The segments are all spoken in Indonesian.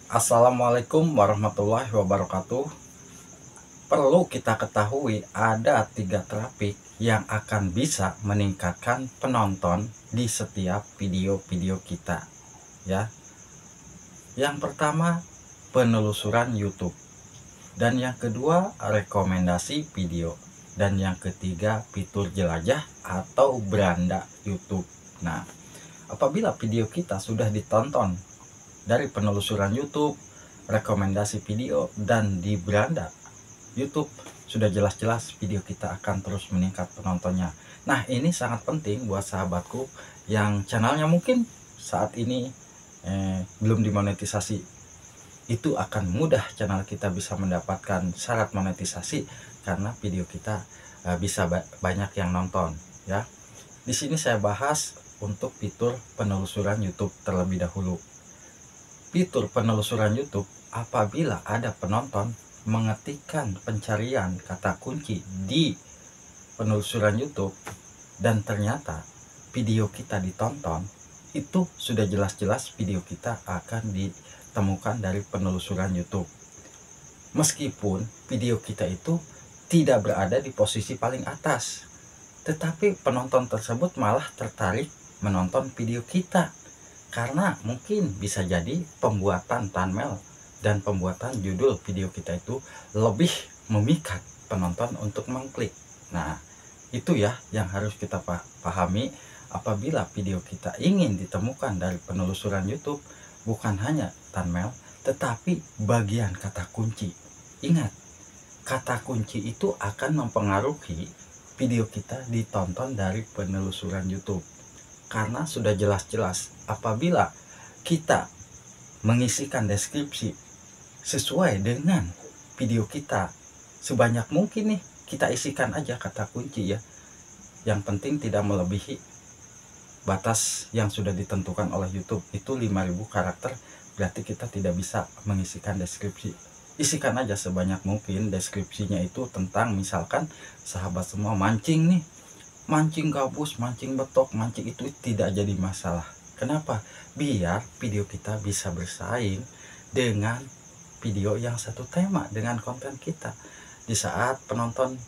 Assalamualaikum warahmatullahi wabarakatuh. Perlu kita ketahui ada 3 topik yang akan bisa meningkatkan penonton di setiap video-video kita, ya. Yang pertama, penelusuran YouTube, dan yang kedua, rekomendasi video, dan yang ketiga, fitur jelajah atau beranda YouTube. Nah, apabila video kita sudah ditonton dari penelusuran YouTube, rekomendasi video, dan di beranda YouTube, sudah jelas-jelas video kita akan terus meningkat penontonnya. Nah, ini sangat penting buat sahabatku yang channelnya mungkin saat ini belum dimonetisasi. Itu akan mudah channel kita bisa mendapatkan syarat monetisasi karena video kita bisa banyak yang nonton, ya. Di sini saya bahas untuk fitur penelusuran YouTube terlebih dahulu. Fitur penelusuran YouTube, apabila ada penonton mengetikkan pencarian kata kunci di penelusuran YouTube dan ternyata video kita ditonton, itu sudah jelas-jelas video kita akan ditemukan dari penelusuran YouTube. Meskipun video kita itu tidak berada di posisi paling atas, tetapi penonton tersebut malah tertarik menonton video kita karena mungkin bisa jadi pembuatan thumbnail dan pembuatan judul video kita itu lebih memikat penonton untuk mengklik. Nah, itu ya yang harus kita pahami apabila video kita ingin ditemukan dari penelusuran YouTube, bukan hanya thumbnail tetapi bagian kata kunci. Ingat, kata kunci itu akan mempengaruhi video kita ditonton dari penelusuran YouTube. Karena sudah jelas-jelas apabila kita mengisikan deskripsi sesuai dengan video kita sebanyak mungkin nih, kita isikan aja kata kunci ya. Yang penting tidak melebihi batas yang sudah ditentukan oleh YouTube, itu 5.000 karakter, berarti kita tidak bisa mengisikan deskripsi. Isikan aja sebanyak mungkin deskripsinya itu tentang misalkan sahabat semua mancing nih, mancing gabus, mancing betok, mancing, itu tidak jadi masalah. Kenapa? Biar video kita bisa bersaing dengan video yang satu tema dengan konten kita. Di saat penonton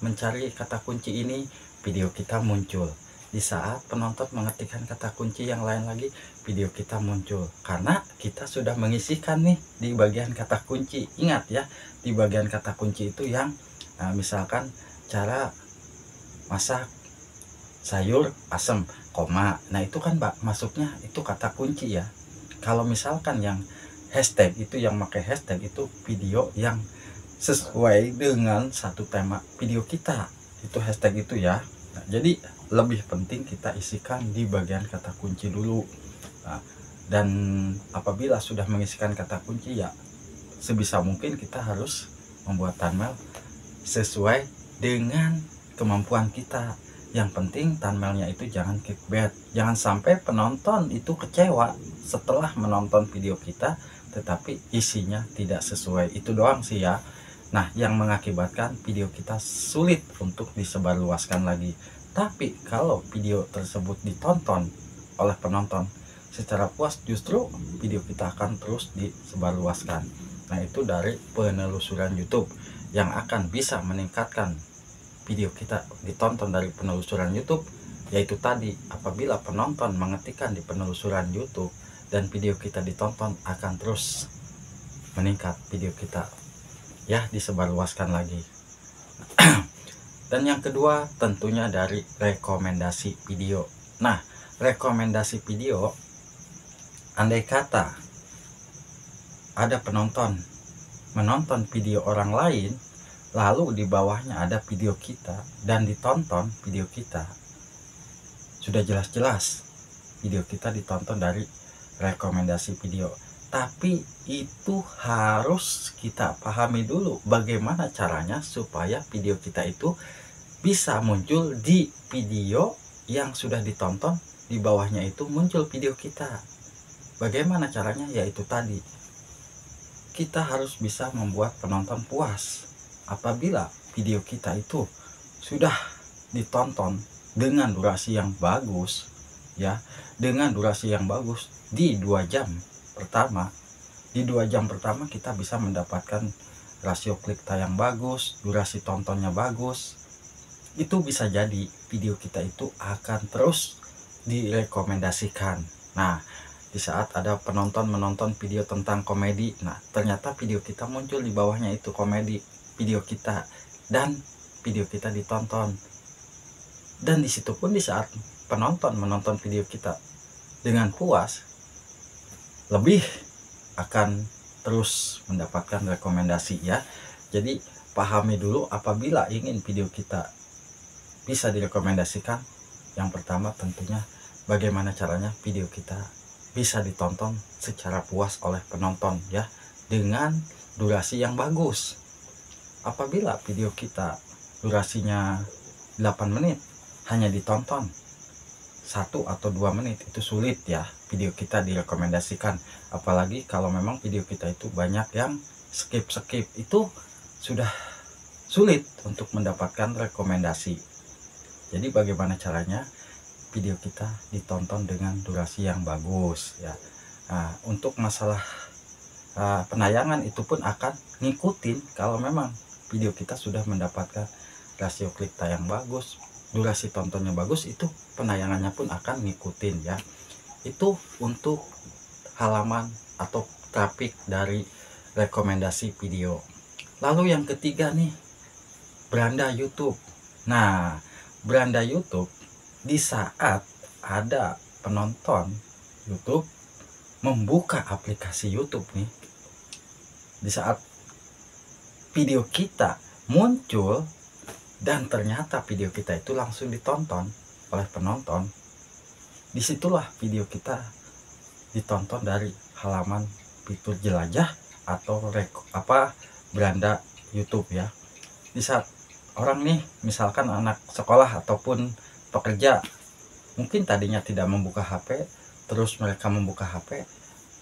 mencari kata kunci ini, video kita muncul. Di saat penonton mengetikkan kata kunci yang lain lagi, video kita muncul. Karena kita sudah mengisikan nih di bagian kata kunci. Ingat ya, di bagian kata kunci itu yang misalkan cara masak sayur asem, koma. Nah, itu kan masuknya itu kata kunci ya. Kalau misalkan yang hashtag itu, yang pakai hashtag itu video yang sesuai dengan satu tema video kita, itu hashtag itu ya. Nah, jadi lebih penting kita isikan di bagian kata kunci dulu. Nah, dan apabila sudah mengisikan kata kunci ya, sebisa mungkin kita harus membuat thumbnail sesuai dengan kemampuan kita. Yang penting thumbnailnya itu jangan clickbait, jangan sampai penonton itu kecewa setelah menonton video kita tetapi isinya tidak sesuai. Itu doang sih ya. Nah, yang mengakibatkan video kita sulit untuk disebarluaskan lagi. Tapi kalau video tersebut ditonton oleh penonton secara puas, justru video kita akan terus disebarluaskan. Nah, itu dari penelusuran YouTube yang akan bisa meningkatkan video kita ditonton dari penelusuran YouTube, yaitu tadi apabila penonton mengetikkan di penelusuran YouTube dan video kita ditonton, akan terus meningkat video kita ya, disebarluaskan lagi. Dan yang kedua tentunya dari rekomendasi video. Nah, rekomendasi video, andai kata ada penonton menonton video orang lain lalu di bawahnya ada video kita dan ditonton video kita, sudah jelas-jelas video kita ditonton dari rekomendasi video. Tapi itu harus kita pahami dulu bagaimana caranya supaya video kita itu bisa muncul di video yang sudah ditonton, di bawahnya itu muncul video kita. Bagaimana caranya? Yaitu tadi, kita harus bisa membuat penonton puas. Apabila video kita itu sudah ditonton dengan durasi yang bagus ya, dengan durasi yang bagus di 2 jam pertama, di 2 jam pertama kita bisa mendapatkan rasio klik tayang bagus, durasi tontonnya bagus. Itu bisa jadi video kita itu akan terus direkomendasikan. Nah, di saat ada penonton menonton video tentang komedi, nah ternyata video kita muncul di bawahnya itu komedi video kita, dan video kita ditonton. Dan disitu pun di saat penonton menonton video kita dengan puas, lebih akan terus mendapatkan rekomendasi ya. Jadi pahami dulu, apabila ingin video kita bisa direkomendasikan, yang pertama tentunya bagaimana caranya video kita bisa ditonton secara puas oleh penonton ya, dengan durasi yang bagus. Apabila video kita durasinya 8 menit hanya ditonton 1 atau 2 menit, itu sulit ya video kita direkomendasikan. Apalagi kalau memang video kita itu banyak yang skip, itu sudah sulit untuk mendapatkan rekomendasi. Jadi bagaimana caranya video kita ditonton dengan durasi yang bagus ya. Nah, untuk masalah penayangan itu pun akan ngikutin. Kalau memang video kita sudah mendapatkan rasio klik tayang bagus, durasi tontonnya bagus, itu penayangannya pun akan ngikutin ya. Itu untuk halaman atau traffic dari rekomendasi video. Lalu yang ketiga nih, beranda YouTube. Nah, beranda YouTube, di saat ada penonton YouTube membuka aplikasi YouTube nih, di saat video kita muncul dan ternyata video kita itu langsung ditonton oleh penonton, disitulah video kita ditonton dari halaman fitur jelajah atau beranda YouTube ya. Di saat orang nih, misalkan anak sekolah ataupun pekerja, mungkin tadinya tidak membuka HP, terus mereka membuka HP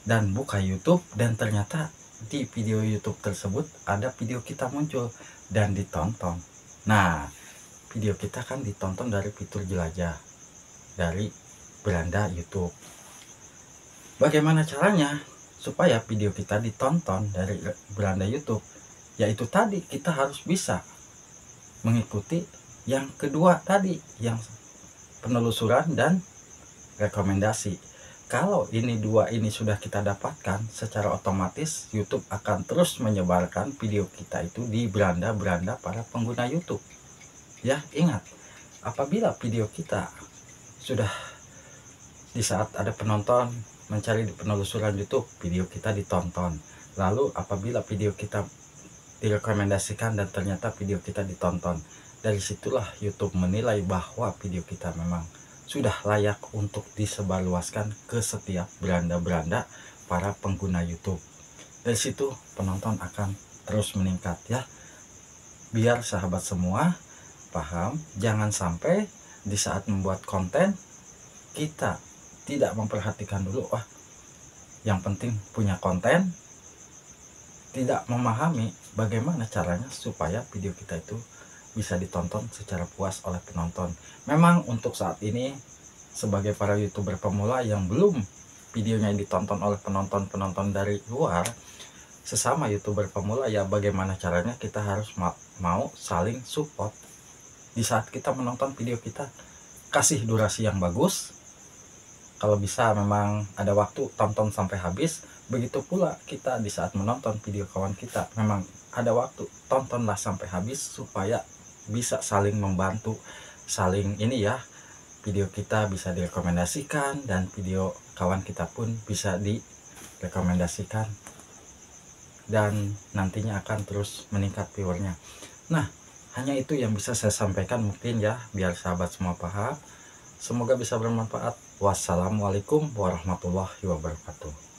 dan buka YouTube, dan ternyata di video YouTube tersebut ada video kita muncul dan ditonton. Nah, video kita kan ditonton dari fitur jelajah dari beranda YouTube. Bagaimana caranya supaya video kita ditonton dari beranda YouTube? Yaitu tadi, kita harus bisa mengikuti yang kedua tadi, yang penelusuran dan rekomendasi. Kalau ini dua ini sudah kita dapatkan, secara otomatis YouTube akan terus menyebarkan video kita itu di beranda-beranda para pengguna YouTube. Ya, ingat, apabila video kita sudah di saat ada penonton mencari di penelusuran YouTube, video kita ditonton. Lalu apabila video kita direkomendasikan dan ternyata video kita ditonton, dari situlah YouTube menilai bahwa video kita memang sudah layak untuk disebarluaskan ke setiap beranda-beranda para pengguna YouTube. Dari situ penonton akan terus meningkat ya. Biar sahabat semua paham, jangan sampai di saat membuat konten kita tidak memperhatikan dulu, yang penting punya konten, tidak memahami bagaimana caranya supaya video kita itu bisa ditonton secara puas oleh penonton. Memang untuk saat ini sebagai para YouTuber pemula yang belum videonya ditonton oleh penonton dari luar, sesama YouTuber pemula ya, bagaimana caranya kita harus mau saling support. Di saat kita menonton video kita, kasih durasi yang bagus. Kalau bisa memang ada waktu, tonton sampai habis. Begitu pula kita di saat menonton video kawan kita, memang ada waktu, tontonlah sampai habis supaya bisa saling membantu, saling ini ya, video kita bisa direkomendasikan dan video kawan kita pun bisa direkomendasikan, dan nantinya akan terus meningkat viewernya. Nah, hanya itu yang bisa saya sampaikan mungkin ya, biar sahabat semua paham. Semoga bisa bermanfaat. Wassalamualaikum warahmatullahi wabarakatuh.